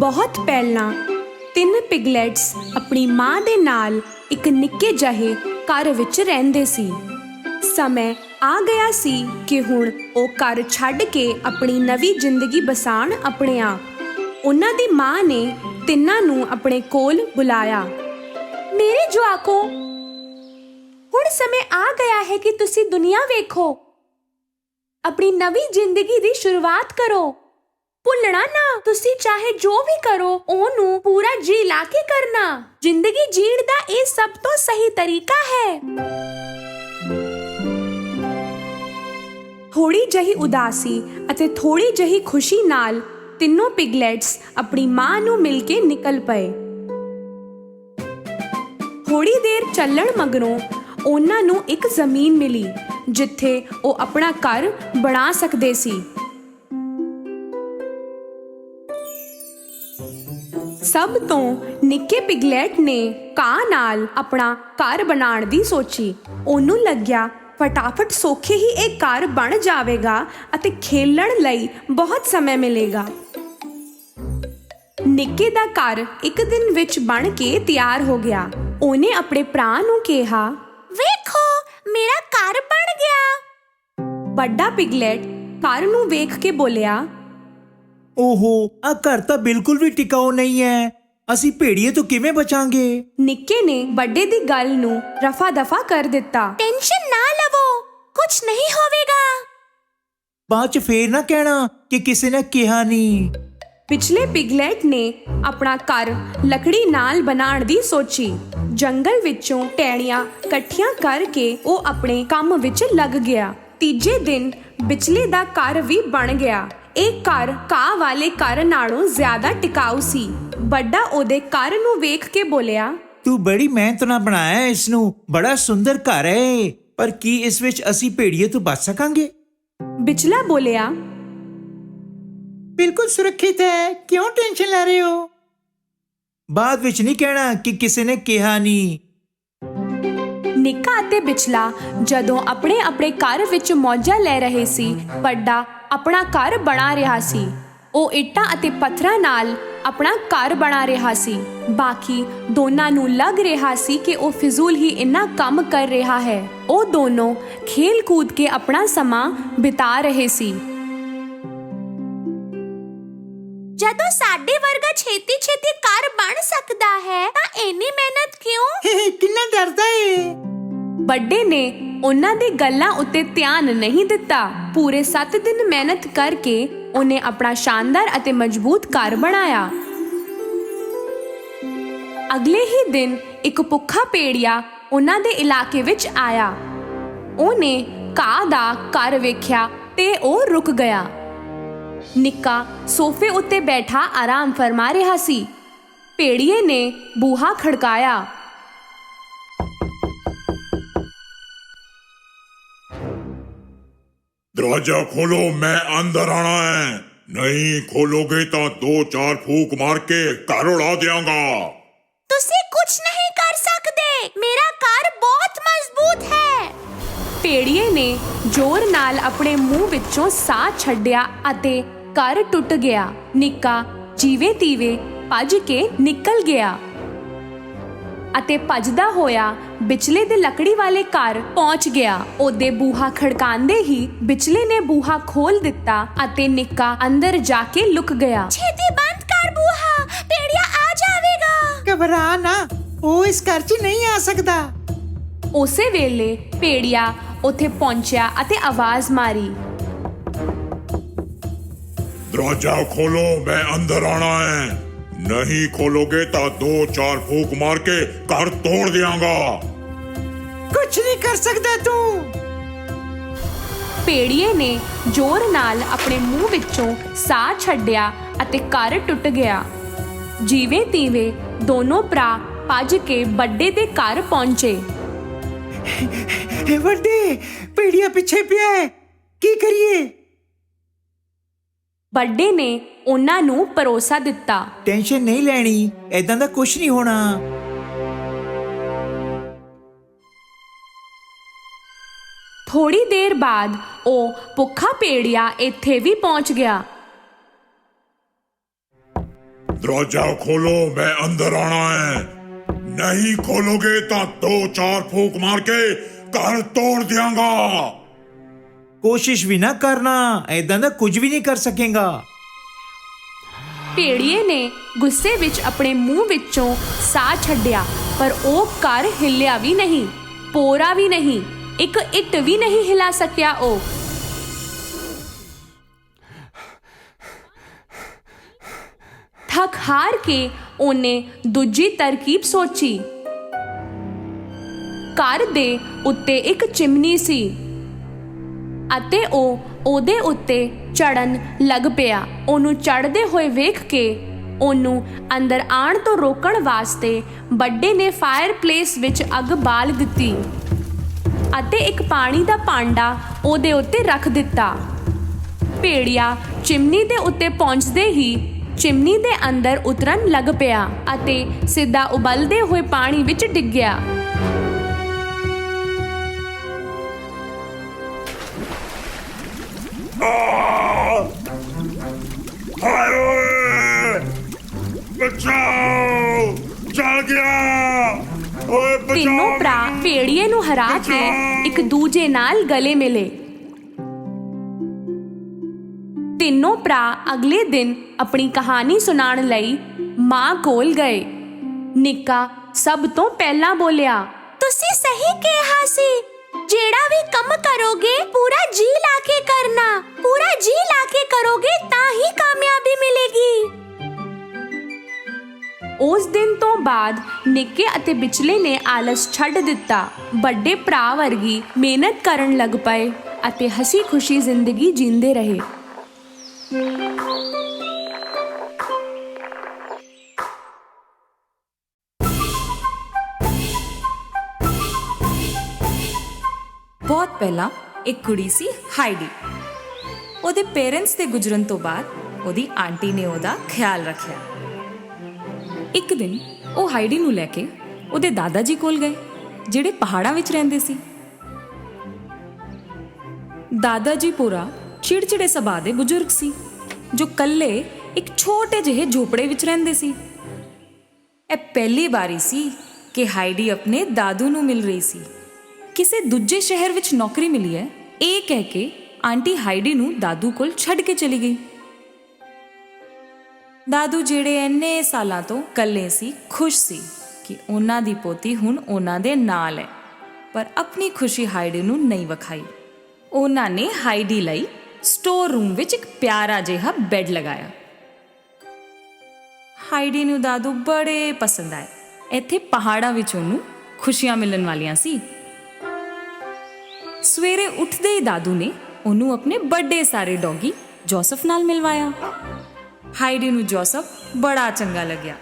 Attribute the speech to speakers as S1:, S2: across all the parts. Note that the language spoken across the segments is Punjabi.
S1: ਬਹੁਤ ਪਹਿਲਾਂ ਤਿੰਨ ਪਿਗਲੈਟਸ ਆਪਣੀ ਮਾਂ ਦੇ ਨਾਲ ਇੱਕ ਨਿੱਕੇ ਜਿਹੇ ਘਰ ਵਿੱਚ ਰਹਿੰਦੇ ਸੀ। ਸਮੇਂ ਆ ਗਿਆ ਸੀ ਕਿ ਹੁਣ ਉਹ ਘਰ ਛੱਡ ਕੇ ਆਪਣੀ ਨਵੀਂ ਜ਼ਿੰਦਗੀ ਬਸਾਉਣ ਆਪਣੇ ਆਪ। ਉਹਨਾਂ ਦੀ ਮਾਂ ਨੇ ਤਿੰਨਾਂ ਨੂੰ ਆਪਣੇ ਕੋਲ ਬੁਲਾਇਆ। ਮੇਰੇ ਜਵਾਕੋ, ਹੁਣ ਸਮੇਂ ਆ ਗਿਆ ਹੈ ਕਿ ਤੁਸੀਂ ਦੁਨੀਆ ਵੇਖੋ, ਆਪਣੀ ਨਵੀਂ ਜ਼ਿੰਦਗੀ ਦੀ ਸ਼ੁਰੂਆਤ ਕਰੋ। ਭੁੱਲਣਾ ਨਾ, ਤੁਸੀਂ ਚਾਹੇ ਜੋ ਵੀ ਕਰੋ ਉਹਨੂੰ ਪੂਰਾ ਜੀ ਲਾ ਕੇ ਕਰਨਾ। ਜ਼ਿੰਦਗੀ ਜੀਣ ਦਾ ਇਹ ਸਭ ਤੋਂ ਸਹੀ ਤਰੀਕਾ ਹੈ। ਥੋੜੀ ਜਿਹੀ ਉਦਾਸੀ ਅਤੇ ਥੋੜੀ ਜਿਹੀ ਖੁਸ਼ੀ ਨਾਲ ਤਿੰਨੋਂ ਪਿਗਲੈਟਸ ਆਪਣੀ ਮਾਂ ਨੂੰ ਮਿਲ ਕੇ ਨਿਕਲ ਪਏ। ਥੋੜੀ ਦੇਰ ਚੱਲਣ ਮਗਰੋਂ ਉਹਨਾਂ ਨੂੰ ਇੱਕ ਜ਼ਮੀਨ ਮਿਲੀ ਜਿੱਥੇ ਉਹ ਆਪਣਾ ਘਰ ਬਣਾ ਸਕਦੇ ਸੀ। ਸਭ ਤੋਂ ਨਿੱਕੇ ਪਿਗਲੈਟ ਨੇ ਕਾਂ ਨਾਲ ਆਪਣਾ ਘਰ ਬਣਾਉਣ ਦੀ ਸੋਚੀ। ਉਹਨੂੰ ਲੱਗਿਆ ਫਟਾਫਟ ਸੌਖੇ ਹੀ ਇਹ ਘਰ ਬਣ ਜਾਵੇਗਾ ਅਤੇ ਖੇਲਣ ਲਈ ਬਹੁਤ ਸਮਾਂ ਮਿਲੇਗਾ। ਨਿੱਕੇ ਦਾ ਘਰ ਇੱਕ ਦਿਨ ਵਿੱਚ ਬਣ ਕੇ ਤਿਆਰ ਹੋ ਗਿਆ। ਉਹਨੇ ਆਪਣੇ ਭਰਾ ਨੂੰ ਕਿਹਾ, ਵੇਖੋ ਮੇਰਾ ਘਰ ਬਣ ਗਿਆ। ਵੱਡਾ ਪਿਗਲੈਟ ਘਰ ਨੂੰ ਵੇਖ ਕੇ ਬੋਲਿਆ,
S2: ਓਹੋ, ਆ ਘਰ ਤਾਂ ਬਿਲਕੁਲ ਵੀ ਟਿਕਾਊ ਨਹੀਂ ਹੈ। ਅਸੀਂ ਭੇੜੀਏ ਤੋਂ ਕਿਵੇਂ ਬਚਾਂਗੇ?
S1: ਨਿੱਕੇ ਨੇ ਵੱਡੇ ਦੀ ਗੱਲ ਨੂੰ ਰਫਾ ਦਫਾ ਕਰ ਦਿੱਤਾ। ਟੈਨਸ਼ਨ ਨਾ ਲਵੋ, ਕੁਝ ਨਹੀਂ ਹੋਵੇਗਾ।
S2: ਬਾਅਦ ਚ ਫੇਰ ਨਾ ਕਹਿਣਾ ਕਿ ਕਿਸੇ ਨੇ ਕਿਹਾ ਨਹੀਂ।
S1: ਪਿਛਲੇ ਪਿਗਲੈਟ ਨੇ ਆਪਣਾ ਘਰ ਲੱਕੜੀ ਨਾਲ ਬਣਾਉਣ ਦੀ ਸੋਚੀ। ਜੰਗਲ ਵਿੱਚੋਂ ਟਹਿਣੀਆਂ ਇਕੱਠੀਆਂ ਕਰਕੇ ਉਹ ਆਪਣੇ ਕੰਮ ਵਿੱਚ ਲੱਗ ਗਿਆ। ਤੀਜੇ ਦਿਨ ਵਿਚਲੇ ਦਾ ਘਰ ਵੀ ਬਣ ਗਿਆ। ਇਹ ਘਰ ਘਾਹ ਵਾਲੇ ਘਰ ਨਾਲੋਂ ਜ਼ਿਆਦਾ ਟਿਕਾਊ ਸੀ। ਵੱਡਾ ਉਹਦੇ ਘਰ ਨੂੰ ਵੇਖ ਕੇ ਬੋਲਿਆ,
S2: ਤੂੰ ਬੜੀ ਮਿਹਨਤ ਨਾਲ ਬਣਾਇਆ ਇਸ ਨੂੰ। ਬੜਾ ਸੁੰਦਰ ਘਰ ਹੈ, ਪਰ ਕੀ ਇਸ ਵਿੱਚ ਅਸੀਂ ਭੇੜੀਏ ਤੋਂ ਬਚ ਸਕਾਂਗੇ?
S1: ਵਿਚਲਾ ਬੋਲਿਆ,
S2: ਬਿਲਕੁਲ ਸੁਰੱਖਿਅਤ ਹੈ। ਕਿਉਂ ਟੈਨਸ਼ਨ ਲੈ ਰਹੇ ਹੋ? ਬਾਅਦ ਵਿੱਚ ਨਹੀਂ ਕਹਿਣਾ ਕਿ ਕਿਸੇ ਨੇ ਕਿਹਾ ਨਹੀਂ।
S1: ਨਿੱਕਾ ਅਤੇ ਵਿਚਲਾ ਜਦੋਂ ਆਪਣੇ ਆਪਣੇ ਘਰ ਵਿੱਚ ਮੌਜਾਂ ਲੈ ਰਹੇ ਸੀ, ਵੱਡਾ ਆਪਣਾ ਘਰ ਬਣਾ ਰਿਹਾ ਸੀ। ਉਹ ਇੱਟਾਂ ਅਤੇ ਪੱਥਰਾਂ ਨਾਲ ਆਪਣਾ ਘਰ ਬਣਾ ਰਿਹਾ ਸੀ। ਬਾਕੀ ਦੋਨਾਂ ਨੂੰ ਲੱਗ ਰਿਹਾ ਸੀ ਕਿ ਉਹ ਫਿਜ਼ੂਲ ਹੀ ਇੰਨਾ ਕੰਮ ਕਰ ਰਿਹਾ ਹੈ। ਉਹ ਦੋਨੋਂ ਖੇਲ ਕੂਦ ਕੇ ਆਪਣਾ ਸਮਾਂ ਬਿਤਾ ਰਹੇ ਸੀ। ਜਦੋਂ ਸਾਡੇ ਵਰਗਾ ਛੇਤੀ ਛੇਤੀ ਘਰ ਬਣ ਸਕਦਾ ਹੈ ਤਾਂ ਇੰਨੀ ਮਿਹਨਤ ਕਿਉਂ?
S2: ਕਿੰਨਾ ਡਰਦਾ ਏ।
S1: ਵੱਡੇ ਨੇ ਉਹਨਾਂ ਦੀ ਗੱਲਾਂ ਉੱਤੇ ਧਿਆਨ ਨਹੀਂ ਦਿੱਤਾ। ਪੂਰੇ 7 ਦਿਨ ਮਿਹਨਤ ਕਰਕੇ ਉਹਨੇ ਆਪਣਾ ਸ਼ਾਨਦਾਰ ਅਤੇ ਮਜ਼ਬੂਤ ਘਰ ਬਣਾਇਆ। ਅਗਲੇ ਹੀ ਦਿਨ ਇੱਕ ਭੁੱਖਾ ਭੇੜੀਆ ਉਹਨਾਂ ਦੇ ਇਲਾਕੇ ਵਿੱਚ ਆਇਆ। ਉਹਨੇ ਘਾਹ ਦਾ ਘਰ ਵੇਖਿਆ ਤੇ ਉਹ ਰੁਕ ਗਿਆ। ਨਿੱਕਾ ਸੋਫੇ ਉੱਤੇ ਬੈਠਾ ਆਰਾਮ ਫਰਮਾ ਰਿਹਾ ਸੀ। ਭੇੜੀਏ ਨੇ ਬੂਹਾ ਖੜਕਾਇਆ।
S3: दरवाजा खोलो, मैं अंदर आना है। नहीं खोलोगे तो 2-4 फूक मार के घर उड़ा दियांगा।
S1: ਤੁਸੀਂ ਕੁਝ ਨਹੀਂ ਕਰ ਸਕਦੇ। ਮੇਰਾ ਘਰ ਬਹੁਤ ਮਜ਼ਬੂਤ ਹੈ। ਭੇੜੀਏ ਨੇ ਜ਼ੋਰ ਨਾਲ ਆਪਣੇ ਮੂੰਹ ਵਿੱਚੋਂ ਸਾਹ ਛੱਡਿਆ ਅਤੇ ਘਰ ਟੁੱਟ ਗਿਆ। ਨਿੱਕਾ ਜੀਵੇ ਤੀਵੇ ਭੱਜ ਕੇ ਨਿਕਲ ਗਿਆ ਅਤੇ ਭੱਜਦਾ ਹੋਇਆ ਵਿਚਲੇ ਦੇ ਲੱਕੜੀ ਵਾਲੇ ਘਰ ਪਹੁੰਚ ਗਿਆ। ਉਹਦੇ ਬੂਹਾ ਖੜਕਾਉਂਦੇ ਹੀ ਵਿਚਲੇ ਨੇ ਬੂਹਾ ਖੋਲ ਦਿੱਤਾ ਅਤੇ ਨਿੱਕਾ ਅੰਦਰ ਜਾ ਕੇ ਲੁਕ ਗਿਆ। ਛੇਤੀ ਬੰਦ ਕਰ ਬੂਹਾ, ਭੇੜੀਆ ਆ ਜਾਵੇਗਾ।
S2: ਘਬਰਾ ਨਾ, ਉਹ ਇਸ ਘਰ 'ਚ ਨਹੀਂ ਆ ਸਕਦਾ।
S1: ਉਸੇ ਵੇਲੇ ਭੇੜੀਆ ਉੱਥੇ ਪਹੁੰਚਿਆ ਅਤੇ ਆਵਾਜ਼ ਮਾਰੀ,
S3: दरवाजा खोलो, मैं अंदर आना है। नहीं खोलोगे तो 2-4 फूक मार के घर तोड़ दियांगा।
S2: ਕੁਝ ਨਹੀਂ ਕਰ ਸਕਦਾ ਤੂੰ।
S1: ਭੇੜੀਏ ਨੇ ਜ਼ੋਰ ਨਾਲ ਆਪਣੇ ਮੂੰਹ ਵਿੱਚੋਂ ਸਾਹ ਛੱਡਿਆ ਅਤੇ ਘਰ ਟੁੱਟ ਗਿਆ। ਜੀਵੇ ਤੀਵੇ ਦੋਨੋਂ ਭਰਾ ਭੱਜ ਕੇ ਵੱਡੇ ਦੇ ਘਰ ਪਹੁੰਚੇ।
S2: ਵੱਡੇ, ਭੇੜੀਆ ਪਿੱਛੇ ਪਿਆ ਹੈ, ਕੀ ਕਰੀਏ?
S1: ਵੱਡੇ ਨੇ ਉਹਨਾਂ ਨੂੰ ਭਰੋਸਾ ਦਿੱਤਾ।
S2: ਟੈਨਸ਼ਨ ਨਹੀਂ ਲੈਣੀ, ਏਦਾਂ ਦਾ ਕੁਝ ਨਹੀਂ ਹੋਣਾ।
S1: ਥੋੜੀ ਦੇਰ ਬਾਅਦ ਉਹ ਭੁੱਖਾ ਭੇੜੀਆ ਇੱਥੇ ਵੀ ਪਹੁੰਚ ਗਿਆ।
S3: दरवाजा खोलो, मैं अंदर आना है। नहीं खोलोगे तो 2-4 फूक मार के घर तोड़ दियांगा।
S2: ਕੋਸ਼ਿਸ਼ ਵੀ ਨਾ ਕਰਨਾ, ਐਦਾਂ ਦਾ ਕੁਝ ਵੀ ਨਹੀਂ ਕਰ ਸਕੇਗਾ।
S1: ਭੇੜੀਏ ਨੇ ਗੁੱਸੇ ਵਿੱਚ ਆਪਣੇ ਮੂੰਹ ਵਿੱਚੋਂ ਸਾਹ ਛੱਡਿਆ, ਪਰ ਉਹ ਘਰ ਹਿੱਲਿਆ ਵੀ ਨਹੀਂ, ਪੋਰਾ ਵੀ ਨਹੀਂ, ਇੱਕ ਇੱਟ ਵੀ ਨਹੀਂ ਹਿਲਾ ਸਕਿਆ। ਉਹ ਥੱਕ ਹਾਰ ਕੇ ਉਹਨੇ ਦੂਜੀ ਤਰਕੀਬ ਸੋਚੀ। ਘਰ ਦੇ ਉੱਤੇ ਇੱਕ ਚਿਮਨੀ ਸੀ ਅਤੇ ਉਹ ਉਹਦੇ ਉੱਤੇ ਚੜਨ ਲੱਗ ਪਿਆ। ਉਹਨੂੰ ਚੜਦੇ ਹੋਏ ਵੇਖ ਕੇ ਉਹਨੂੰ ਅੰਦਰ ਆਉਣ ਤੋਂ ਰੋਕਣ ਵਾਸਤੇ ਵੱਡੇ ਨੇ ਫਾਇਰਪਲੇਸ ਵਿੱਚ ਅੱਗ ਬਾਲ ਦਿੱਤੀ ਅਤੇ ਇੱਕ ਪਾਣੀ ਦਾ ਭਾਂਡਾ ਉਹਦੇ ਉੱਤੇ ਰੱਖ ਦਿੱਤਾ। ਭੇੜੀਆ ਚਿਮਨੀ ਦੇ ਉੱਤੇ ਪਹੁੰਚਦੇ ਹੀ ਚਿਮਨੀ ਦੇ ਅੰਦਰ ਉਤਰਨ ਲੱਗ ਪਿਆ ਅਤੇ ਸਿੱਧਾ ਉਬਲਦੇ ਹੋਏ ਪਾਣੀ ਵਿੱਚ ਡਿੱਗਿਆ।
S3: बचाओ, चल गया। ओए बचाओ।
S1: ਤਿੰਨੋਂ ਭਰਾ ਭੇੜੀਏ ਨੂੰ ਹਰਾ ਕੇ ਇੱਕ ਦੂਜੇ ਨਾਲ ਗਲੇ ਮਿਲੇ। ਤਿੰਨੋਂ ਭਰਾ ਅਗਲੇ ਦਿਨ ਆਪਣੀ ਕਹਾਣੀ ਸੁਣਾਉਣ ਲਈ ਮਾਂ ਕੋਲ ਗਏ। ਨਿੱਕਾ ਸਭ ਤੋਂ ਪਹਿਲਾਂ ਬੋਲਿਆ, ਤੁਸੀਂ ਸਹੀ ਕਿਹਾ ਸੀ, ਜਿਹੜਾ ਵੀ ਕੰਮ ਕਰੋਗੇ ਪੂਰਾ ਜੀ ਲਾ ਕੇ ਕਰਨਾ, ਪੂਰਾ ਜੀ ਲਾ ਕੇ ਕਰੋਗੇ ਤਾਂ ਹੀ ਕਾਮਯਾਬੀ ਮਿਲੇਗੀ। ਉਸ ਦਿਨ ਤੋਂ ਬਾਅਦ ਨਿੱਕੇ ਅਤੇ ਵਿਚਲੇ ਨੇ ਆਲਸ ਛੱਡ ਦਿੱਤਾ। ਵੱਡੇ ਭਰਾ ਵਰਗੀ ਮਿਹਨਤ ਕਰਨ ਲੱਗ ਪਏ ਅਤੇ ਹਸੀ ਖੁਸ਼ੀ ਜ਼ਿੰਦਗੀ ਜੀਂਦੇ ਰਹੇ।
S4: ਬਹੁਤ ਪਹਿਲਾਂ ਇੱਕ ਕੁੜੀ ਸੀ ਹਾਈਡੀ। ਉਹਦੇ ਪੇਰੈਂਟਸ ਦੇ ਗੁਜ਼ਰਨ ਤੋਂ ਬਾਅਦ ਉਹਦੀ ਆਂਟੀ ਨੇ ਉਹਦਾ ਖਿਆਲ ਰੱਖਿਆ। ਇੱਕ ਦਿਨ ਉਹ ਹਾਈਡੀ ਨੂੰ ਲੈ ਕੇ ਉਹਦੇ ਦਾਦਾ ਜੀ ਕੋਲ ਗਏ, ਜਿਹੜੇ ਪਹਾੜਾਂ ਵਿੱਚ ਰਹਿੰਦੇ ਸੀ। ਦਾਦਾ ਜੀ ਪੂਰਾ ਚਿੜਚਿੜੇ ਸੁਭਾਅ ਦੇ ਬਜ਼ੁਰਗ ਸੀ, ਜੋ ਇਕੱਲੇ ਇੱਕ ਛੋਟੇ ਜਿਹੇ ਝੋਪੜੇ ਵਿੱਚ ਰਹਿੰਦੇ ਸੀ। ਇਹ ਪਹਿਲੀ ਵਾਰੀ ਸੀ ਕਿ ਹਾਈਡੀ ਆਪਣੇ ਦਾਦੂ ਨੂੰ ਮਿਲ ਰਹੀ ਸੀ। ਕਿਸੇ ਦੂਜੇ ਸ਼ਹਿਰ ਵਿੱਚ ਨੌਕਰੀ ਮਿਲੀ ਹੈ, ਇਹ ਕਹਿ ਕੇ ਆਂਟੀ ਹਾਈਡੀ ਨੂੰ ਦਾਦੂ ਕੋਲ ਛੱਡ ਕੇ ਚਲੀ ਗਈ। ਦਾਦੂ ਜਿਹੜੇ ਇੰਨੇ ਸਾਲਾਂ ਤੋਂ ਇਕੱਲੇ ਸੀ, ਖੁਸ਼ ਸੀ ਕਿ ਉਹਨਾਂ ਦੀ ਪੋਤੀ ਹੁਣ ਉਹਨਾਂ ਦੇ ਨਾਲ ਹੈ, ਪਰ ਆਪਣੀ ਖੁਸ਼ੀ ਹਾਈਡੀ ਨੂੰ ਨਹੀਂ ਵਿਖਾਈ। ਉਹਨਾਂ ਨੇ ਹਾਈਡੀ ਲਈ ਸਟੋਰ ਰੂਮ ਵਿੱਚ ਇੱਕ ਪਿਆਰਾ ਜਿਹਾ ਬੈੱਡ ਲਗਾਇਆ। ਹਾਈਡੀ ਨੂੰ ਦਾਦੂ ਬੜੇ ਪਸੰਦ ਆਏ। ਇੱਥੇ ਪਹਾੜਾਂ ਵਿੱਚ ਉਹਨੂੰ ਖੁਸ਼ੀਆਂ ਮਿਲਣ ਵਾਲੀਆਂ ਸੀ। ਸਵੇਰੇ ਉੱਠਦੇ ਹੀ ਦਾਦੂ ਨੇ ਉਹਨੂੰ ਆਪਣੇ ਵੱਡੇ ਸਾਰੇ ਡੌਗੀ ਜੋਸਫ ਨਾਲ ਮਿਲਵਾਇਆ। ਹਾਈਡੀ ਨੂੰ ਜੋਸਫ ਬੜਾ ਚੰਗਾ ਲੱਗਿਆ।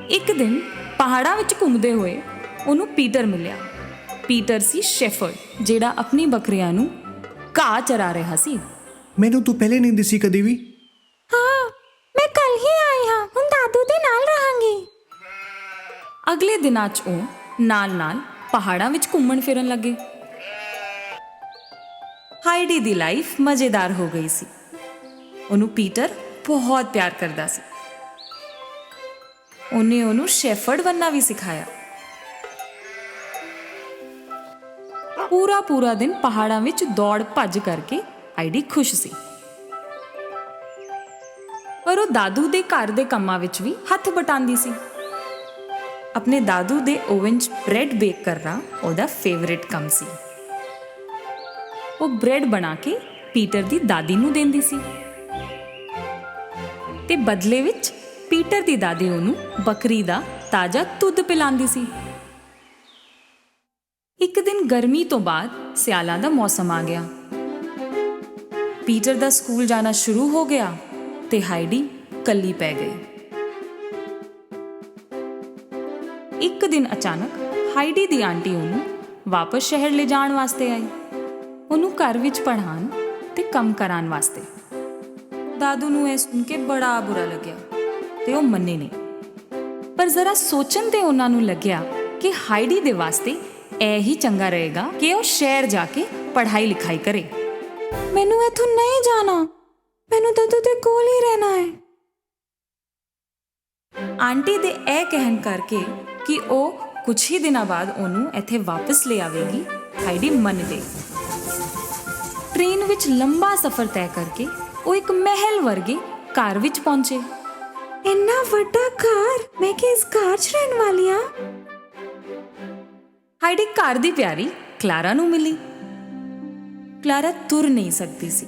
S4: ਇੱਕ ਦਿਨ ਪਹਾੜਾਂ ਵਿੱਚ ਘੁੰਮਦੇ ਹੋਏ ਉਹਨੂੰ ਪੀਟਰ ਮਿਲਿਆ। ਪੀਟਰ ਸੀ ਸ਼ੈਫਰਡ, ਜਿਹੜਾ ਆਪਣੀ ਬੱਕਰੀਆਂ ਨੂੰ ਘਾਹ ਚਰਾ ਰਿਹਾ ਸੀ।
S5: ਮੈਨੂੰ ਤੂੰ ਪਹਿਲੇ ਨਹੀਂ ਦਿਸੀ ਕਦੀ ਵੀ।
S1: ਹਾਂ, ਮੈਂ ਕੱਲ ਹੀ ਆਈ ਹਾਂ, ਹੁਣ ਦਾਦੂ ਦੇ ਨਾਲ ਰਹਾਂਗੀ।
S4: ਅਗਲੇ ਦਿਨਾਂ 'ਚ ਉਹ ਨਾਲ-ਨਾਲ ਪਹਾੜਾਂ ਵਿੱਚ ਘੁੰਮਣ ਫਿਰਨ ਲੱਗੇ। ਹਾਈਡੀ ਦੀ ਲਾਈਫ ਮਜ਼ੇਦਾਰ ਹੋ ਗਈ ਸੀ। ਉਹਨੂੰ ਪੀਟਰ ਬਹੁਤ ਪਿਆਰ ਕਰਦਾ ਸੀ। ਉਹਨੇ ਉਹਨੂੰ ਸ਼ੈਫਰਡ ਬਣਨਾ ਵੀ ਸਿਖਾਇਆ। ਪੂਰਾ ਦਿਨ ਪਹਾੜਾਂ ਵਿੱਚ ਦੌੜ ਭੱਜ ਕਰਕੇ ਹਾਈਡੀ ਖੁਸ਼ ਸੀ, ਪਰ ਉਹ ਦਾਦੂ ਦੇ ਘਰ ਦੇ ਕੰਮਾਂ ਵਿੱਚ ਵੀ ਹੱਥ ਬਟਾਉਂਦੀ ਸੀ। ਆਪਣੇ ਦਾਦੂ ਦੇ ਓਵਨ 'ਚ ਬ੍ਰੈਡ ਬੇਕ ਕਰਨਾ ਉਹਦਾ ਫੇਵਰਿਟ ਕੰਮ ਸੀ। ਉਹ ਬ੍ਰੈਡ ਬਣਾ ਕੇ ਪੀਟਰ ਦੀ ਦਾਦੀ ਨੂੰ ਦਿੰਦੀ ਸੀ ਤੇ ਬਦਲੇ ਵਿੱਚ ਪੀਟਰ ਦੀ ਦਾਦੀ ਉਹਨੂੰ ਬੱਕਰੀ ਦਾ ਤਾਜ਼ਾ ਦੁੱਧ ਪਿਲਾਉਂਦੀ ਸੀ। ਇੱਕ ਦਿਨ ਗਰਮੀ ਤੋਂ ਬਾਅਦ ਸਿਆਲਾਂ ਦਾ ਮੌਸਮ ਆ ਗਿਆ। ਪੀਟਰ ਦਾ ਸਕੂਲ ਜਾਣਾ ਸ਼ੁਰੂ ਹੋ ਗਿਆ ਤੇ ਹਾਈਡੀ ਕੱਲੀ ਪੈ ਗਈ। ਇੱਕ ਦਿਨ ਅਚਾਨਕ ਹਾਈਡੀ ਦੀ ਆਂਟੀ ਉਹਨੂੰ ਵਾਪਸ ਸ਼ਹਿਰ ਲੈ ਜਾਣ ਵਾਸਤੇ ਆਈ, ਉਹਨੂੰ ਘਰ ਵਿੱਚ ਪੜ੍ਹਾਉਣ ਤੇ ਕੰਮ ਕਰਾਉਣ ਵਾਸਤੇ। ਦਾਦੂ ਨੂੰ ਇਹ ਸੁਣ ਕੇ ਬੜਾ ਬੁਰਾ ਲੱਗਿਆ ਤੇ ਉਹ ਮੰਨੇ ਨਹੀਂ, ਪਰ ਜ਼ਰਾ ਸੋਚਣ ਤੇ ਉਹਨਾਂ ਨੂੰ ਲੱਗਿਆ ਕਿ ਹਾਈਡੀ ਦੇ ਵਾਸਤੇ ਇਹ ਹੀ ਚੰਗਾ ਰਹੇਗਾ ਕਿ ਉਹ ਸ਼ਹਿਰ ਜਾ ਕੇ ਪੜ੍ਹਾਈ ਲਿਖਾਈ ਕਰੇ।
S1: ਮੈਨੂੰ ਇੱਥੋਂ ਨਹੀਂ ਜਾਣਾ, ਮੈਨੂੰ ਦਾਦੂ ਦੇ ਕੋਲ ਹੀ ਰਹਿਣਾ ਹੈ।
S4: ਆਂਟੀ ਦੇ ਇਹ ਕਹਿਣ ਕਰਕੇ ਕਿ ਉਹ ਕੁਝ ਹੀ ਦਿਨਾਂ ਬਾਅਦ ਉਹਨੂੰ ਇੱਥੇ ਵਾਪਸ ਲੈ ਆਵੇਗੀ, ਹਾਈਡੀ ਮੰਨ ਗਈ। ਟ੍ਰੇਨ ਵਿੱਚ ਲੰਬਾ ਸਫ਼ਰ ਤੈਅ ਕਰਕੇ ਉਹ ਇੱਕ ਮਹਿਲ ਵਰਗੇ ਘਰ ਵਿੱਚ ਪਹੁੰਚੇ।
S1: ਇੰਨਾ ਵੱਡਾ ਘਰ, ਮੈਂ ਕਿ ਇਸ ਘਰ 'ਚ ਰਹਿਣ ਵਾਲੀ ਹਾਂ।
S4: ਹਾਈਡੀ ਘਰ ਦੀ ਪਿਆਰੀ ਕਲਾਰਾ ਨੂੰ ਮਿਲੀ। ਕਲਾਰਾ ਤੁਰ ਨਹੀਂ ਸਕਦੀ ਸੀ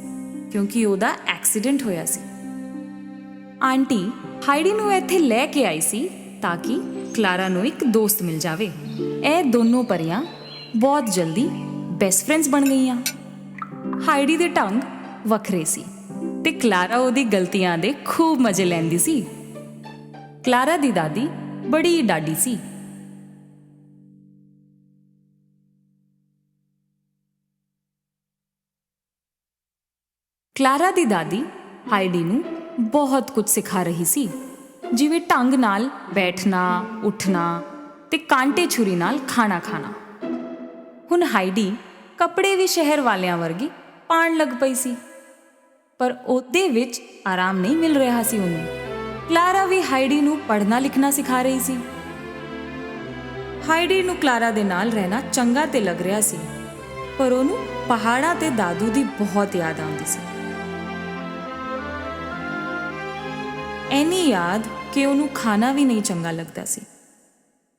S4: ਕਿਉਂਕਿ ਉਹਦਾ ਐਕਸੀਡੈਂਟ ਹੋਇਆ ਸੀ। ਆਂਟੀ ਹਾਈਡੀ ਨੂੰ ਇੱਥੇ ਲੈ ਕੇ ਆਈ ਸੀ ਤਾਂ ਕਿ ਕਲਾਰਾ ਨੂੰ ਇੱਕ ਦੋਸਤ ਮਿਲ ਜਾਵੇ। ਇਹ ਦੋਨੋਂ ਪਰੀਆਂ ਬਹੁਤ ਜਲਦੀ ਬੈਸਟ ਫਰੈਂਡਸ ਬਣ ਗਈਆਂ। ਹਾਈਡੀ ਦੇ ਢੰਗ ਵੱਖਰੇ ਸੀ ਤੇ ਕਲਾਰਾ ਉਹਦੀ ਗਲਤੀਆਂ ਦੇ ਖੂਬ ਮਜ਼ੇ ਲੈਂਦੀ ਸੀ। ਕਲਾਰਾ ਦੀ ਦਾਦੀ ਬੜੀ ਡਾਢੀ ਸੀ। ਕਲਾਰਾ ਦੀ ਦਾਦੀ ਹਾਈਡੀ ਨੂੰ ਬਹੁਤ ਕੁਝ ਸਿਖਾ ਰਹੀ ਸੀ, ਜਿਵੇਂ ਢੰਗ ਨਾਲ ਬੈਠਣਾ, ਉੱਠਣਾ ਤੇ ਕਾਂਟੇ ਛੁਰੀ ਨਾਲ ਖਾਣਾ ਖਾਣਾ। ਹੁਣ ਹਾਈਡੀ ਕੱਪੜੇ ਵੀ ਸ਼ਹਿਰ ਵਾਲਿਆਂ ਵਰਗੀ ਪਾਣ ਲੱਗ ਪਈ ਸੀ, ਪਰ ਉਹਦੇ ਵਿੱਚ ਆਰਾਮ ਨਹੀਂ ਮਿਲ ਰਿਹਾ ਸੀ ਉਹਨੂੰ। ਕਲਾਰਾ ਵੀ ਹਾਈਡੀ ਨੂੰ ਪੜ੍ਹਨਾ ਲਿਖਣਾ ਸਿਖਾ ਰਹੀ ਸੀ। ਹਾਈਡੀ ਨੂੰ ਕਲਾਰਾ ਦੇ ਨਾਲ ਰਹਿਣਾ ਚੰਗਾ ਤੇ ਲੱਗ ਰਿਹਾ ਸੀ, ਪਰ ਉਹਨੂੰ ਪਹਾੜਾਂ ਤੇ ਦਾਦੂ ਦੀ ਬਹੁਤ ਯਾਦ ਆਉਂਦੀ ਸੀ। ਐਨੀ ਯਾਦ ਕਿ ਉਹਨੂੰ ਖਾਣਾ ਵੀ ਨਹੀਂ ਚੰਗਾ ਲੱਗਦਾ ਸੀ।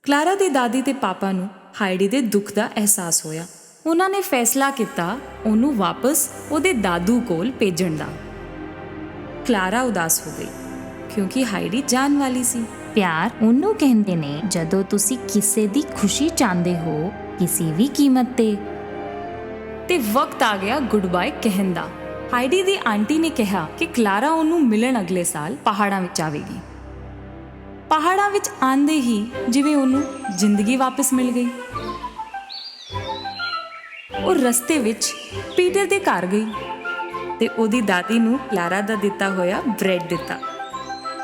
S4: ਕਲਾਰਾ ਦੀ ਦਾਦੀ ਤੇ ਪਾਪਾ ਨੂੰ ਹਾਈਡੀ ਦੇ ਦੁੱਖ ਦਾ ਅਹਿਸਾਸ ਹੋਇਆ। ਉਹਨਾਂ ਨੇ ਫੈਸਲਾ ਕੀਤਾ ਉਹਨੂੰ ਵਾਪਸ ਉਹਦੇ ਦਾਦੂ ਕੋਲ ਭੇਜਣ ਦਾ। ਕਲਾਰਾ ਉਦਾਸ ਹੋ ਗਈ ਕਿਉਂਕਿ ਹਾਈਡੀ ਜਾਣ ਵਾਲੀ ਸੀ।
S6: ਪਿਆਰ ਉਹਨੂੰ ਕਹਿੰਦੇ ਨੇ ਜਦੋਂ ਤੁਸੀਂ ਕਿਸੇ ਦੀ ਖੁਸ਼ੀ ਚਾਹੁੰਦੇ ਹੋ, ਕਿਸੇ ਵੀ ਕੀਮਤ
S4: ਤੇ ਵਕਤ ਆ ਗਿਆ ਗੁੱਡ ਬਾਏ ਕਹਿਣ ਦਾ। ਹਾਈਡੀ ਦੀ ਆਂਟੀ ਨੇ ਕਿਹਾ ਕਿ ਕਲਾਰਾ ਉਹਨੂੰ ਮਿਲਣ ਅਗਲੇ ਸਾਲ ਪਹਾੜਾਂ ਵਿੱਚ ਆਵੇਗੀ। ਪਹਾੜਾਂ ਵਿੱਚ ਆਂਦੇ ਹੀ ਜਿਵੇਂ ਉਹਨੂੰ ਜ਼ਿੰਦਗੀ ਵਾਪਸ ਮਿਲ ਗਈ। ਉਹ ਰਸਤੇ ਵਿੱਚ ਪੀਟਰ ਦੇ ਘਰ ਗਈ ਤੇ ਉਹਦੀ ਦਾਦੀ ਨੂੰ ਕਲਾਰਾ ਦਾ ਦਿੱਤਾ ਹੋਇਆ ਬ੍ਰੈਡ ਦਿੱਤਾ।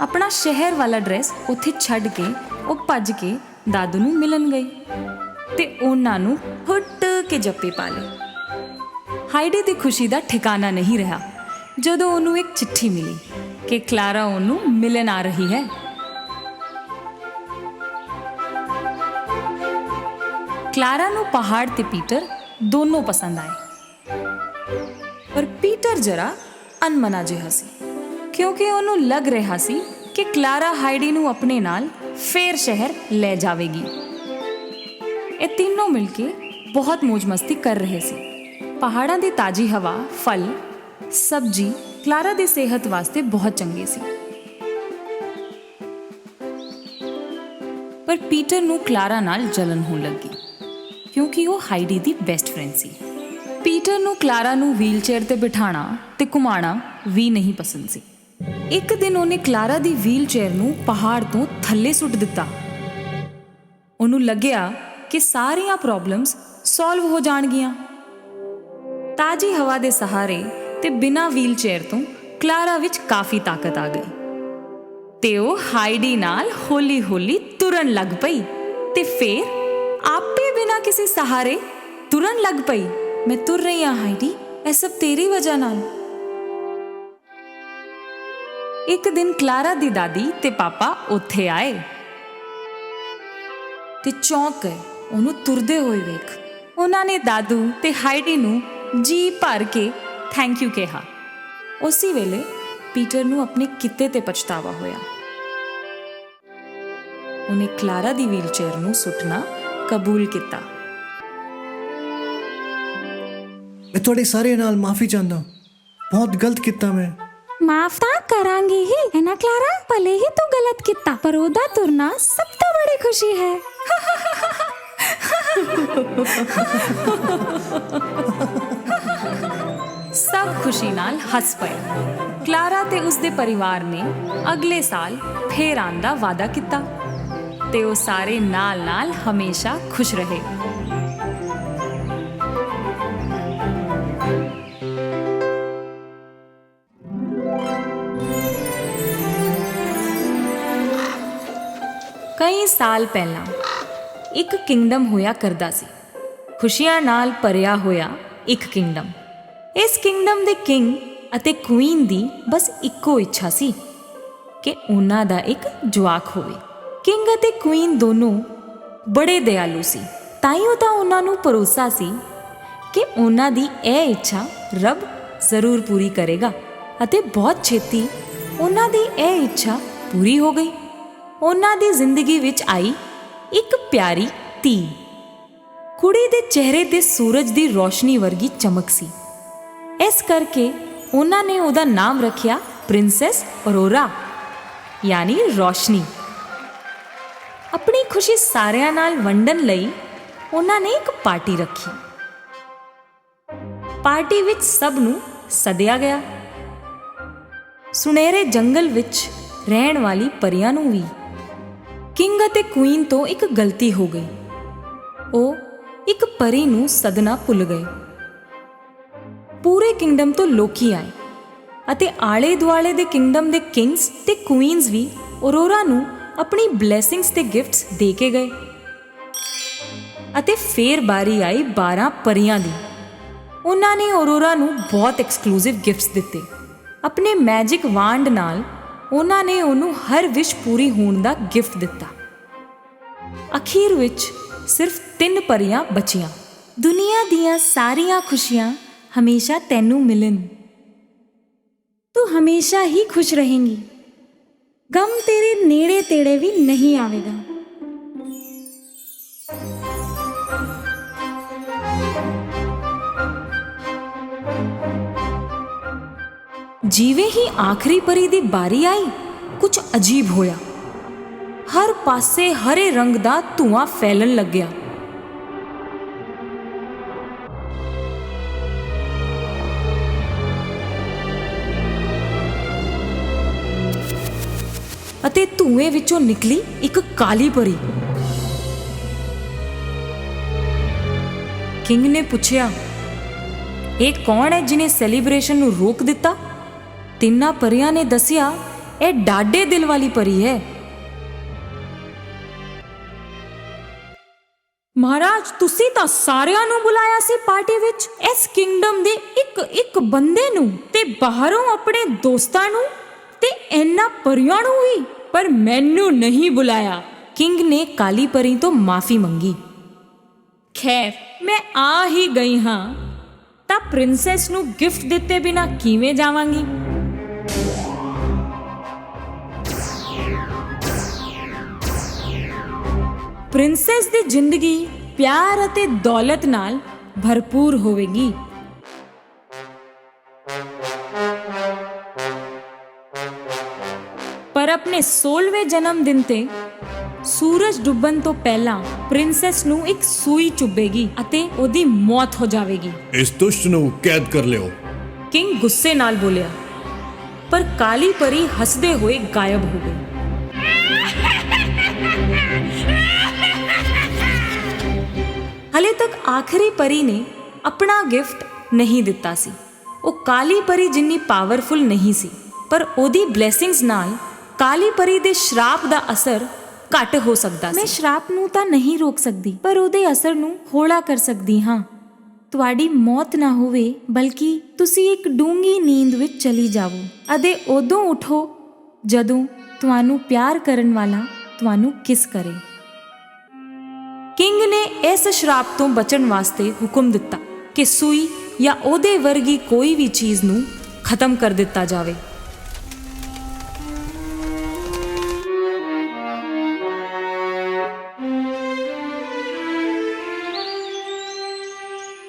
S4: ਆਪਣਾ ਸ਼ਹਿਰ ਵਾਲਾ ਡਰੈਸ ਉੱਥੇ ਛੱਡ ਕੇ ਉਹ ਭੱਜ ਕੇ ਦਾਦੂ ਨੂੰ ਮਿਲਣ ਗਈ ਤੇ ਉਹਨਾਂ ਨੂੰ ਹੁੱਟ ਕੇ ਜੱਫੀ ਪਾ ਲਈ। ਹਾਈਡੀ ਦੀ ਖੁਸ਼ੀ ਦਾ ਠਿਕਾਣਾ ਨਹੀਂ ਰਿਹਾ ਜਦੋਂ ਉਹਨੂੰ ਇੱਕ ਚਿੱਠੀ ਮਿਲੀ ਕਿ ਕਲਾਰਾ ਉਹਨੂੰ ਮਿਲਣ ਆ ਰਹੀ ਹੈ। ਕਲਾਰਾ ਨੂੰ ਪਹਾੜ ਤੇ ਪੀਟਰ ਦੋਨੋਂ ਪਸੰਦ ਆਏ, ਪਰ ਪੀਟਰ ਜਰਾ ਅਨਮਨਾ ਜਿਹਾ ਸੀ ਕਿਉਂਕਿ ਉਹਨੂੰ ਲੱਗ ਰਿਹਾ ਸੀ ਕਿ ਕਲਾਰਾ ਹਾਈਡੀ ਨੂੰ ਆਪਣੇ ਨਾਲ ਫੇਰ ਸ਼ਹਿਰ ਲੈ ਜਾਵੇਗੀ। ਇਹ ਤਿੰਨੋਂ ਮਿਲ ਕੇ ਬਹੁਤ ਮौज ਮਸਤੀ ਕਰ ਰਹੇ ਸੀ। ਪਹਾੜਾਂ ਦੀ ਤਾਜ਼ੀ ਹਵਾ, ਫਲ, ਸਬਜ਼ੀ ਕਲਾਰਾ ਦੀ ਸਿਹਤ ਵਾਸਤੇ ਬਹੁਤ ਚੰਗੇ ਸੀ, ਪਰ ਪੀਟਰ ਨੂੰ ਕਲਾਰਾ ਨਾਲ ਜਲਨ ਹੋਣ ਲੱਗੀ ਕਿਉਂਕਿ ਉਹ ਹਾਈਡੀ ਦੀ ਬੈਸਟ ਫਰੈਂਡ ਸੀ। ਪੀਟਰ ਨੂੰ ਕਲਾਰਾ ਨੂੰ ਵੀਲਚੇਅਰ ਤੇ ਬਿਠਾਣਾ ਤੇ ਘੁਮਾਉਣਾ ਵੀ ਨਹੀਂ ਪਸੰਦ ਸੀ। ਇੱਕ ਦਿਨ ਉਹਨੇ ਕਲਾਰਾ ਦੀ ਵੀਲਚੇਅਰ ਨੂੰ ਪਹਾੜ ਤੋਂ ਥੱਲੇ ਸੁੱਟ ਦਿੱਤਾ। ਉਹਨੂੰ ਲੱਗਿਆ ਕਿ ਸਾਰੀਆਂ ਪ੍ਰੋਬਲਮਸ ਸੋਲਵ ਹੋ ਜਾਣਗੀਆਂ। ਤਾਜ਼ੀ ਹਵਾ ਦੇ ਸਹਾਰੇ ਤੇ ਬਿਨਾਂ ਵੀਲਚੇਅਰ ਤੋਂ ਕਲਾਰਾ ਵਿੱਚ ਕਾਫੀ ਤਾਕਤ ਆ ਗਈ ਤੇ ਉਹ ਹਾਈਡੀ ਨਾਲ ਹੌਲੀ-ਹੌਲੀ ਤੁਰਨ ਲੱਗ ਪਈ ਤੇ ਫਿਰ ਆਪੇ ਬਿਨਾਂ ਕਿਸੇ ਸਹਾਰੇ ਤੁਰਨ ਲੱਗ ਪਈ। ਮੈਂ ਤੁਰ ਰਹੀ ਹਾਂ ਹਾਈਡੀ, ਇਹ ਸਭ ਤੇਰੀ ਵਜ੍ਹਾ ਨਾਲ। ਇੱਕ ਦਿਨ ਕਲਾਰਾ ਦੀ ਦਾਦੀ ਤੇ ਪਾਪਾ ਉੱਥੇ ਆਏ ਤੇ ਚੌਂਕ ਗਏ ਉਹਨੂੰ ਤੁਰਦੇ ਹੋਏ ਵੇਖ। ਉਹਨਾਂ ਨੇ ਦਾਦੂ ਤੇ ਹਾਈਡੀ ਨੂੰ ਜੀ ਭਰ ਕੇ ਥੈਂਕ ਯੂ ਕਿਹਾ। ਉਸੇ ਵੇਲੇ ਪੀਟਰ ਨੂੰ ਆਪਣੇ ਕਿੱਤੇ ਤੇ ਪਛਤਾਵਾ ਹੋਇਆ। ਉਹਨੇ ਕਲਾਰਾ ਦੀ ਵੀਲਚੇਅਰ ਨੂੰ ਸੁੱਟਣਾ ਕਬੂਲ ਕੀਤਾ।
S5: ਮੈਂ ਤੁਹਾਡੇ ਸਾਰਿਆਂ ਨਾਲ ਮਾਫੀ ਚਾਹੁੰਦਾ, ਬਹੁਤ ਗਲਤ ਕੀਤਾ ਮੈਂ।
S6: ਮਾਫ ਤਾਂ ਕਰਾਂਗੀ ਹੀ, ਹੈ ਨਾ ਕਲਾਰਾ? ਭਲੇ ਹੀ ਤੂੰ ਗਲਤ ਕੀਤਾ, ਪਰ ਉਹਦਾ ਤੁਰਨਾ ਸਭ ਤੋਂ ਬੜੀ ਖੁਸ਼ੀ ਹੈ।
S4: ਸਭ ਖੁਸ਼ੀ ਨਾਲ ਹੱਸ ਪਏ। ਕਲਾਰਾ ਤੇ ਉਸਦੇ ਪਰਿਵਾਰ ਨੇ ਅਗਲੇ ਸਾਲ ਫੇਰ ਆਉਣ ਦਾ ਵਾਅਦਾ ਕੀਤਾ ਤੇ ਉਹ ਸਾਰੇ ਨਾਲ-ਨਾਲ ਹਮੇਸ਼ਾ ਖੁਸ਼ ਰਹੇ। ਕਈ ਸਾਲ ਪਹਿਲਾਂ ਇੱਕ ਕਿੰਗਡਮ ਹੋਇਆ ਕਰਦਾ ਸੀ, ਖੁਸ਼ੀਆਂ ਨਾਲ ਭਰਿਆ ਹੋਇਆ ਇੱਕ ਕਿੰਗਡਮ। ਇਸ ਕਿੰਗਡਮ ਦੇ ਕਿੰਗ ਅਤੇ ਕੁਈਨ ਦੀ ਬਸ ਇੱਕੋ ਇੱਛਾ ਸੀ ਕਿ ਉਹਨਾਂ ਦਾ ਇੱਕ ਜਵਾਕ ਹੋਵੇ। ਕਿੰਗ ਅਤੇ ਕੁਈਨ ਦੋਨੋਂ ਬੜੇ ਦਿਆਲੂ ਸੀ, ਤਾਈਓ ਤਾਂ ਉਹਨਾਂ ਨੂੰ ਭਰੋਸਾ ਸੀ ਕਿ ਉਹਨਾਂ ਦੀ ਇਹ ਇੱਛਾ ਰੱਬ ਜ਼ਰੂਰ ਪੂਰੀ ਕਰੇਗਾ। ਅਤੇ ਬਹੁਤ ਛੇਤੀ ਉਹਨਾਂ ਦੀ ਇਹ ਇੱਛਾ ਪੂਰੀ ਹੋ ਗਈ। ਉਹਨਾਂ ਦੀ ਜ਼ਿੰਦਗੀ ਵਿੱਚ ਆਈ ਇੱਕ ਪਿਆਰੀ ਧੀ। ਕੁੜੀ ਦੇ ਚਿਹਰੇ ਤੇ ਸੂਰਜ ਦੀ ਰੋਸ਼ਨੀ ਵਰਗੀ ਚਮਕ ਸੀ, ਇਸ ਕਰਕੇ ਉਹਨਾਂ ਨੇ ਉਹਦਾ ਨਾਮ ਰੱਖਿਆ ਪ੍ਰਿੰਸੈਸ ਅਰੋਰਾ, ਯਾਨੀ ਰੋਸ਼ਨੀ। ਆਪਣੀ ਖੁਸ਼ੀ ਸਾਰਿਆਂ ਨਾਲ ਵੰਡਣ ਲਈ ਉਹਨਾਂ ਨੇ ਇੱਕ ਪਾਰਟੀ ਰੱਖੀ। ਪਾਰਟੀ ਵਿੱਚ ਸਭ ਨੂੰ ਸੱਦਿਆ ਗਿਆ, ਸੁਨਹਿਰੇ ਜੰਗਲ ਵਿੱਚ ਰਹਿਣ ਵਾਲੀ ਪਰੀਆਂ ਨੂੰ ਵੀ। ਕਿੰਗ ਅਤੇ ਕੁਈਨ ਤੋਂ ਇੱਕ ਗਲਤੀ ਹੋ ਗਈ, ਉਹ ਇੱਕ ਪਰੀ ਨੂੰ ਸੱਦਣਾ ਭੁੱਲ ਗਏ। ਪੂਰੇ ਕਿੰਗਡਮ ਤੋਂ ਲੋਕੀ ਆਏ ਅਤੇ ਆਲੇ ਦੁਆਲੇ ਦੇ ਕਿੰਗਡਮ ਦੇ ਕਿੰਗਸ ਤੇ ਕੁਈਨਸ ਵੀ ਅਰੋਰਾ ਨੂੰ ਆਪਣੀ ਬਲੇਸਿੰਗਸ ਤੇ ਗਿਫਟਸ ਦੇ ਕੇ ਗਏ। ਅਤੇ ਫੇਰ ਬਾਰੀ ਆਈ 12 ਪਰੀਆਂ ਦੀ। ਉਹਨਾਂ ਨੇ ਅਰੋਰਾ ਨੂੰ ਬਹੁਤ ਐਕਸਕਲੂਸਿਵ ਗਿਫਟਸ ਦਿੱਤੇ। ਆਪਣੇ ਮੈਜਿਕ ਵਾਂਡ ਨਾਲ ਉਹਨਾਂ ਨੇ ਉਹਨੂੰ ਹਰ ਵਿਸ਼ ਪੂਰੀ ਹੋਣ ਦਾ ਗਿਫਟ ਦਿੱਤਾ। ਅਖੀਰ ਵਿੱਚ ਸਿਰਫ 3 ਪਰੀਆਂ ਬਚੀਆਂ। ਦੁਨੀਆ ਦੀਆਂ ਸਾਰੀਆਂ ਖੁਸ਼ੀਆਂ ਹਮੇਸ਼ਾ ਤੈਨੂੰ ਮਿਲਣ।
S6: तू हमेशा ही खुश रहेंगी, गम तेरे नेड़े तेड़े भी नहीं आवेगा।
S4: ਜਿਵੇਂ ਹੀ ਆਖਰੀ ਪਰੀ ਦੀ ਬਾਰੀ ਆਈ, ਕੁਝ ਅਜੀਬ ਹੋਇਆ। ਹਰ ਪਾਸੇ ਹਰੇ ਰੰਗ ਦਾ ਧੂਆਂ ਫੈਲਣ ਲੱਗਿਆ। ਅਤੇ ਧੂਏ ਵਿੱਚੋਂ ਨਿਕਲੀ ਇੱਕ ਕਾਲੀ ਪਰੀ। ਕਿੰਗ ਨੇ ਪੁੱਛਿਆ, ਇਹ ਕੌਣ ਹੈ ਜਿਨੇ ਸੈਲੀਬ੍ਰੇਸ਼ਨ ਨੂੰ ਰੋਕ ਦਿੱਤਾ? ਤਿੰਨਾਂ ਪਰੀਆਂ ਨੇ ਦੱਸਿਆ, ਇਹ ਡਾਢੇ ਦਿਲ ਵਾਲੀ ਪਰੀ ਹੈ। ਮਹਾਰਾਜ, ਤੁਸੀਂ ਤਾਂ ਸਾਰਿਆਂ ਨੂੰ ਬੁਲਾਇਆ ਸੀ ਪਾਰਟੀ ਵਿੱਚ, ਇਸ ਕਿੰਗਡਮ ਦੇ ਇੱਕ ਬੰਦੇ ਨੂੰ ਤੇ ਬਾਹਰੋਂ ਆਪਣੇ ਦੋਸਤਾਂ ਨੂੰ ਤੇ ਇਹਨਾਂ ਪਰੀਆਂ ਨੂੰ ਵੀ, ਪਰ ਮੈਨੂੰ ਨਹੀਂ ਬੁਲਾਇਆ। ਕਿੰਗ ਨੇ ਕਾਲੀ ਪਰੀ ਤੋਂ ਮਾਫੀ ਮੰਗੀ। ਖੈਰ, ਮੈਂ ਆ ਹੀ ਗਈ ਹਾਂ ਤਾਂ ਪ੍ਰਿੰਸੈਸ ਨੂੰ ਗਿਫਟ ਦਿੱਤੇ ਬਿਨਾਂ ਕਿਵੇਂ ਜਾਵਾਂਗੀ? ਪ੍ਰਿੰਸੈਸ ਦੀ ਜ਼ਿੰਦਗੀ ਪਿਆਰ ਅਤੇ ਦੌਲਤ ਨਾਲ ਭਰਪੂਰ ਹੋਵੇਗੀ। ਪਰ ਆਪਣੇ 16ਵੇਂ ਜਨਮ ਦਿਨ ਤੇ ਸੂਰਜ ਡੁੱਬਣ ਤੋਂ ਪਹਿਲਾਂ ਪ੍ਰਿੰਸੈਸ ਨੂੰ ਇੱਕ ਸੂਈ ਚੁੱਭੇਗੀ ਅਤੇ ਉਹਦੀ ਮੌਤ ਹੋ ਜਾਵੇਗੀ।
S7: ਇਸ ਦੁਸ਼ਟ ਨੂੰ ਕੈਦ ਕਰ ਲਿਓ।
S4: ਕਿੰਗ ਗੁੱਸੇ ਨਾਲ ਬੋਲਿਆ, ਪਰ ਕਾਲੀ ਪਰੀ ਹੱਸਦੇ ਹੋਏ ਗਾਇਬ ਹੋ ਗਈ। ਹਲੇ ਤੱਕ ਆਖਰੀ ਪਰੀ ਨੇ ਆਪਣਾ ਗਿਫਟ ਨਹੀਂ ਦਿੱਤਾ ਸੀ। ਉਹ ਕਾਲੀ ਪਰੀ ਜਿੰਨੀ ਪਾਵਰਫੁਲ ਨਹੀਂ ਸੀ, ਪਰ ਉਹਦੀ ਬਲੇਸਿੰਗਸ ਨਾਲ ਕਾਲੀ ਪਰੀ ਦੇ ਸ਼ਰਾਪ ਦਾ ਅਸਰ ਘੱਟ ਹੋ ਸਕਦਾ ਸੀ।
S6: ਮੈਂ ਸ਼ਰਾਪ ਨੂੰ ਤਾਂ ਨਹੀਂ ਰੋਕ ਸਕਦੀ, ਪਰ ਉਹਦੇ ਅਸਰ ਨੂੰ ਹੌਲਾ ਕਰ ਸਕਦੀ ਹਾਂ। ਤੁਹਾਡੀ ਮੌਤ ਨਾ ਹੋਵੇ, ਬਲਕਿ ਤੁਸੀਂ ਇੱਕ ਡੂੰਗੀ ਨੀਂਦ ਵਿੱਚ ਚਲੀ ਜਾਵੋ ਅਤੇ ਉਦੋਂ ਉਠੋ ਜਦੋਂ ਤੁਹਾਨੂੰ ਪਿਆਰ ਕਰਨ ਵਾਲਾ ਤੁਹਾਨੂੰ ਕਿਸ ਕਰੇ।
S4: ਕਿੰਗ ਨੇ ਇਸ ਸ਼ਰਾਪ ਤੋਂ ਬਚਣ ਵਾਸਤੇ ਹੁਕਮ ਦਿੱਤਾ ਕਿ ਸੂਈ ਜਾਂ ਉਹਦੇ ਵਰਗੀ ਕੋਈ ਵੀ ਚੀਜ਼ ਨੂੰ ਖਤਮ ਕਰ ਦਿੱਤਾ ਜਾਵੇ।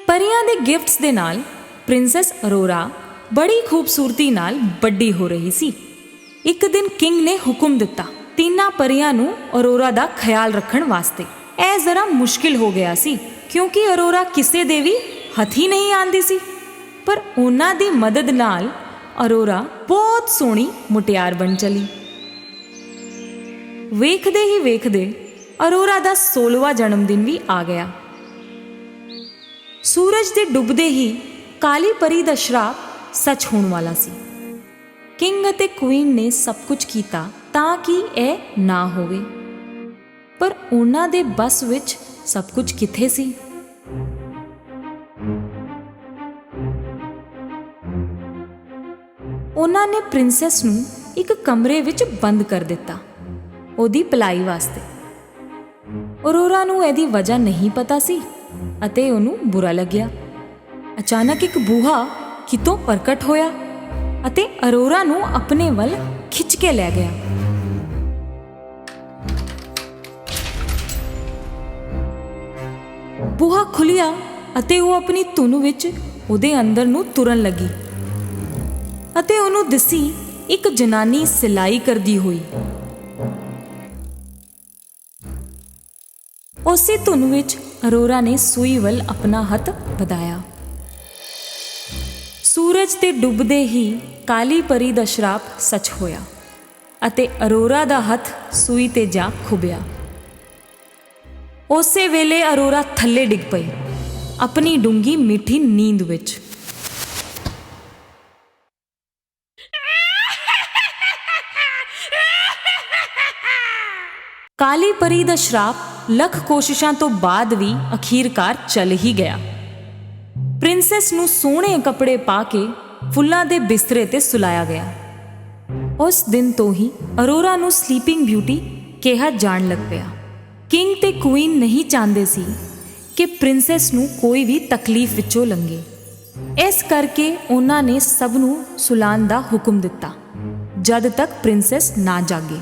S4: ਪਰੀਆਂ ਦੇ ਗਿਫਟਸ ਦੇ ਨਾਲ ਪ੍ਰਿੰਸੈਸ ਅਰੋਰਾ ਬੜੀ ਖੂਬਸੂਰਤੀ ਨਾਲ ਵੱਡੀ ਹੋ ਰਹੀ ਸੀ। ਇੱਕ ਦਿਨ ਕਿੰਗ ਨੇ ਹੁਕਮ ਦਿੱਤਾ, ਤਿੰਨਾਂ ਪਰੀਆਂ ਨੂੰ ਅਰੋਰਾ ਦਾ ਖਿਆਲ ਰੱਖਣ ਵਾਸਤੇ। ਇਹ ਜ਼ਰਾ ਮੁਸ਼ਕਿਲ ਹੋ ਗਿਆ ਸੀ, ਕਿਉਂਕਿ ਅਰੋਰਾ ਕਿਸੇ ਦੇ ਵੀ ਹੱਥੀ ਨਹੀਂ ਆਉਂਦੀ ਸੀ। ਪਰ ਉਹਨਾਂ ਦੀ ਮਦਦ ਨਾਲ ਅਰੋਰਾ ਬਹੁਤ ਸੋਹਣੀ ਮੁਟਿਆਰ ਬਣ ਚਲੀ। ਵੇਖਦੇ ਹੀ ਵੇਖਦੇ ਅਰੋਰਾ ਦਾ 16ਵਾਂ ਜਨਮ ਦਿਨ ਵੀ ਆ ਗਿਆ। ਸੂਰਜ ਦੇ ਡੁੱਬਦੇ ਹੀ ਕਾਲੀ ਪਰੀ ਦਾ ਸ਼ਰਾਪ ਸੱਚ ਹੋਣ ਵਾਲਾ ਸੀ। ਕਿੰਗ ਅਤੇ ਕੁਈਨ ਨੇ ਸਭ ਕੁਝ ਕੀਤਾ ਤਾਂ ਕਿ ਇਹ ਨਾ ਹੋਵੇ, ਪਰ ਉਹਨਾਂ ਦੇ ਬਸ ਵਿੱਚ ਸਭ ਕੁਝ ਕਿੱਥੇ ਸੀ। ਉਹਨਾਂ ਨੇ ਪ੍ਰਿੰਸੈਸ ਨੂੰ
S6: ਇੱਕ ਕਮਰੇ ਵਿੱਚ ਬੰਦ ਕਰ ਦਿੱਤਾ ਉਹਦੀ ਭਲਾਈ ਵਾਸਤੇ। ਅਰੋਰਾ ਨੂੰ ਇਹਦੀ ਵਜ੍ਹਾ ਨਹੀਂ ਪਤਾ ਸੀ ਅਤੇ ਉਹਨੂੰ ਬੁਰਾ ਲੱਗਿਆ। ਅਚਾਨਕ ਇੱਕ ਬੂਹਾ ਕਿਤੋਂ ਪ੍ਰਗਟ ਹੋਇਆ ਅਤੇ ਅਰੋਰਾ ਨੂੰ ਆਪਣੇ ਵੱਲ ਖਿੱਚ ਕੇ ਲੈ ਗਿਆ। ਬੂਹਾ ਖੁੱਲਿਆ ਅਤੇ ਉਹ ਆਪਣੀ ਧੁਨ ਵਿੱਚ ਉਹਦੇ ਅੰਦਰ ਨੂੰ ਤੁਰਨ ਲੱਗੀ ਅਤੇ ਉਹਨੂੰ ਦਿਸੀ ਇੱਕ ਜਨਾਨੀ ਸਿਲਾਈ ਕਰਦੀ ਹੋਈ। ਉਸੇ ਧੁਨ ਵਿੱਚ ਅਰੋਰਾ ਨੇ ਸੂਈ ਵੱਲ ਆਪਣਾ ਹੱਥ ਵਧਾਇਆ। ਸੂਰਜ ਤੇ ਡੁੱਬਦੇ ਹੀ ਕਾਲੀ ਪਰੀ ਦਾ ਸ਼ਰਾਪ ਸੱਚ ਹੋਇਆ ਅਤੇ ਅਰੋਰਾ ਦਾ ਹੱਥ ਸੂਈ ਤੇ ਜਾ ਖੁੱਭਿਆ। ਉਸੇ ਵੇਲੇ ਅਰੋਰਾ ਥੱਲੇ ਡਿੱਗ ਪਈ ਆਪਣੀ ਡੂੰਗੀ ਮਿੱਠੀ ਨੀਂਦ ਵਿੱਚ। ਕਾਲੀ ਪਰੀ ਦਾ ਸ਼ਰਾਪ ਲੱਖ ਕੋਸ਼ਿਸ਼ਾਂ ਤੋਂ ਬਾਅਦ ਵੀ ਅਖੀਰਕਾਰ ਚੱਲ ਹੀ ਗਿਆ। ਪ੍ਰਿੰਸੈਸ ਨੂੰ ਸੋਹਣੇ ਕੱਪੜੇ ਪਾ ਕੇ ਫੁੱਲਾਂ ਦੇ ਬਿਸਤਰੇ ਤੇ ਸੁਲਾਇਆ ਗਿਆ। ਉਸ ਦਿਨ ਤੋਂ ਹੀ ਅਰੋਰਾ ਨੂੰ ਸਲੀਪਿੰਗ ਬਿਊਟੀ ਕਿਹਾ ਜਾਣ ਲੱਗ ਪਿਆ। ਕਿੰਗ ਤੇ ਕੁਈਨ ਨਹੀਂ ਚਾਹੁੰਦੇ ਸੀ ਕਿ ਪ੍ਰਿੰਸੈਸ ਨੂੰ ਕੋਈ ਵੀ ਤਕਲੀਫ ਵਿੱਚੋਂ ਲੰਘੇ। ਇਸ ਕਰਕੇ ਉਹਨਾਂ ਨੇ ਸਭ ਨੂੰ ਸੁਲਾਉਣ ਦਾ ਹੁਕਮ ਦਿੱਤਾ ਜਦ ਤੱਕ ਪ੍ਰਿੰਸੈਸ ਨਾ ਜਾਗੇ।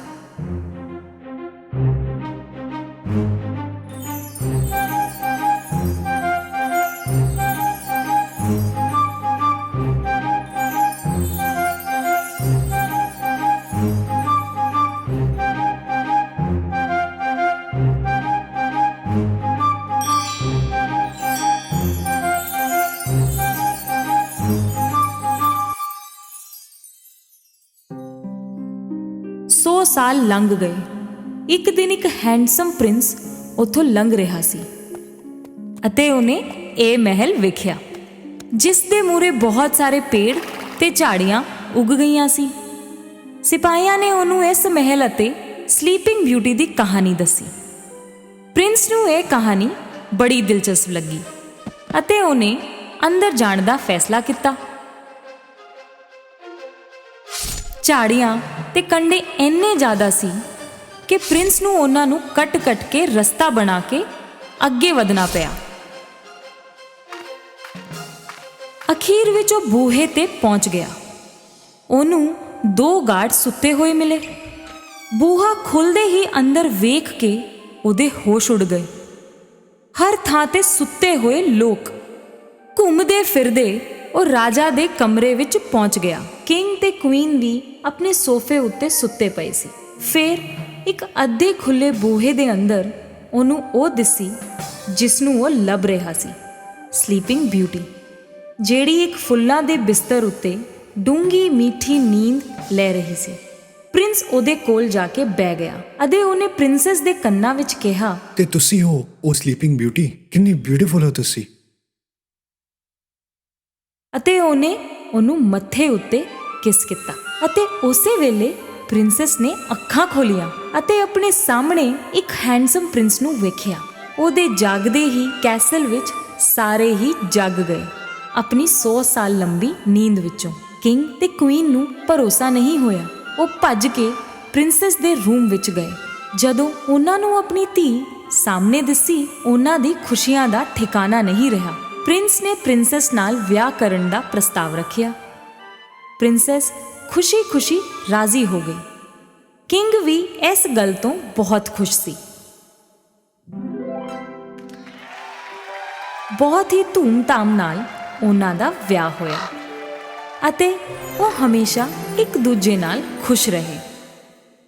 S6: ਸੌ ਸਾਲ ਲੰਘ ਗਏ। ਇੱਕ ਦਿਨ ਇੱਕ ਹੈਂਡਸਮ ਪ੍ਰਿੰਸ ਉੱਥੋਂ ਲੰਘ ਰਿਹਾ ਸੀ ਅਤੇ ਉਹਨੇ ਇਹ ਮਹਿਲ ਵੇਖਿਆ ਜਿਸ ਦੇ ਮੂਹਰੇ ਬਹੁਤ ਸਾਰੇ ਪੇੜ ਤੇ ਝਾੜੀਆਂ ਉੱਗ ਗਈਆਂ ਸੀ। ਸਿਪਾਹੀਆਂ ਨੇ ਉਹਨੂੰ ਇਸ ਮਹਿਲ ਅਤੇ ਸਲੀਪਿੰਗ ਬਿਊਟੀ ਦੀ ਕਹਾਣੀ ਦੱਸੀ। ਪ੍ਰਿੰਸ ਨੂੰ ਇਹ ਕਹਾਣੀ ਬੜੀ ਦਿਲਚਸਪ ਲੱਗੀ ਅਤੇ ਉਹਨੇ ਅੰਦਰ ਜਾਣ ਦਾ ਫੈਸਲਾ ਕੀਤਾ। ਝਾੜੀਆਂ ਤੇ ਕੰਡੇ ਇੰਨੇ ਜ਼ਿਆਦਾ ਸੀ ਕਿ ਪ੍ਰਿੰਸ ਨੂੰ ਉਹਨਾਂ ਨੂੰ ਕੱਟ-ਕੱਟ ਕੇ ਰਸਤਾ ਬਣਾ ਕੇ ਅੱਗੇ ਵਧਣਾ ਪਿਆ। ਅਖੀਰ ਵਿੱਚ ਉਹ ਬੂਹੇ ਤੇ ਪਹੁੰਚ ਗਿਆ। ਉਹਨੂੰ 2 ਗਾਰਡ ਸੁੱਤੇ ਹੋਏ ਮਿਲੇ। ਬੂਹਾ ਖੁੱਲਦੇ ਹੀ ਅੰਦਰ ਵੇਖ ਕੇ ਉਹਦੇ ਹੋਸ਼ ਉੱਡ ਗਏ। ਹਰ ਥਾਂ ਤੇ ਸੁੱਤੇ ਹੋਏ ਲੋਕ। ਘੁੰਮਦੇ ਫਿਰਦੇ ਉਹ ਰਾਜਾ ਦੇ ਕਮਰੇ ਵਿੱਚ ਪਹੁੰਚ ਗਿਆ। ਕਿੰਗ ਤੇ ਕੁਈਨ ਵੀ ਆਪਣੇ ਸੋਫੇ ਉੱਤੇ ਸੁੱਤੇ ਪਏ ਸੀ। ਫਿਰ ਇੱਕ ਅੱਧੇ ਖੁੱਲੇ ਬੂਹੇ ਦੇ ਅੰਦਰ ਉਹਨੂੰ ਉਹ ਦਿਸੀ ਜਿਸ ਨੂੰ ਉਹ ਲੱਭ ਰਿਹਾ ਸੀ, ਸਲੀਪਿੰਗ ਬਿਊਟੀ, ਜਿਹੜੀ ਇੱਕ ਫੁੱਲਾਂ ਦੇ ਬਿਸਤਰ ਉੱਤੇ ਡੂੰਗੀ ਮਿੱਠੀ ਨੀਂਦ ਲੈ ਰਹੀ ਸੀ। ਪ੍ਰਿੰਸ ਉਹਦੇ ਕੋਲ ਜਾ ਕੇ ਬਹਿ ਗਿਆ ਅਤੇ ਉਹਨੇ ਪ੍ਰਿੰਸੈਸ ਦੇ ਕੰਨਾਂ ਵਿੱਚ ਕਿਹਾ,
S5: ਤੇ ਤੁਸੀਂ ਹੋ ਉਹ ਸਲੀਪਿੰਗ ਬਿਊਟੀ? ਕਿੰਨੀ ਬਿਊਟੀਫੁਲ ਹੋ ਤੁਸੀਂ।
S6: ਅਤੇ ਉਹਨੇ ਉਹਨੂੰ ਮੱਥੇ ਉੱਤੇ ਕਿਸ ਕੀਤਾ ਅਤੇ ਉਸੇ ਵੇਲੇ ਪ੍ਰਿੰਸੈਸ ਨੇ ਅੱਖਾਂ ਖੋਲੀਆਂ ਅਤੇ ਆਪਣੇ ਸਾਹਮਣੇ ਇੱਕ ਹੈਂਡਸਮ ਪ੍ਰਿੰਸ ਨੂੰ ਵੇਖਿਆ। ਉਹਦੇ ਜਾਗਦੇ ਹੀ ਕੈਸਲ ਵਿੱਚ ਸਾਰੇ ਹੀ ਜਾਗ ਗਏ ਆਪਣੀ 100 ਸਾਲ ਲੰਬੀ ਨੀਂਦ ਵਿੱਚੋਂ। ਕਿੰਗ ਤੇ ਕੁਈਨ ਨੂੰ ਭਰੋਸਾ ਨਹੀਂ ਹੋਇਆ। ਉਹ ਭੱਜ ਕੇ ਪ੍ਰਿੰਸੈਸ ਦੇ ਰੂਮ ਵਿੱਚ ਗਏ। ਜਦੋਂ ਉਹਨਾਂ ਨੂੰ ਆਪਣੀ ਧੀ ਸਾਹਮਣੇ ਦਿਸੀ, ਉਹਨਾਂ ਦੀ ਖੁਸ਼ੀਆਂ ਦਾ ਠਿਕਾਣਾ ਨਹੀਂ ਰਿਹਾ। ਪ੍ਰਿੰਸ ਨੇ ਪ੍ਰਿੰਸੈਸ ਨਾਲ ਵਿਆਹ ਕਰਨ ਦਾ ਪ੍ਰਸਤਾਵ ਰੱਖਿਆ। ਪ੍ਰਿੰਸੈਸ ਖੁਸ਼ੀ-ਖੁਸ਼ੀ ਰਾਜ਼ੀ ਹੋ ਗਈ। ਕਿੰਗ ਵੀ ਇਸ ਗੱਲ ਤੋਂ ਬਹੁਤ ਖੁਸ਼ ਸੀ। ਬਹੁਤ ਹੀ ਧੂਮ-ਧਾਮ ਨਾਲ ਉਹਨਾਂ ਦਾ ਵਿਆਹ ਹੋਇਆ ਅਤੇ ਉਹ ਹਮੇਸ਼ਾ ਇੱਕ ਦੂਜੇ ਨਾਲ ਖੁਸ਼ ਰਹੇ।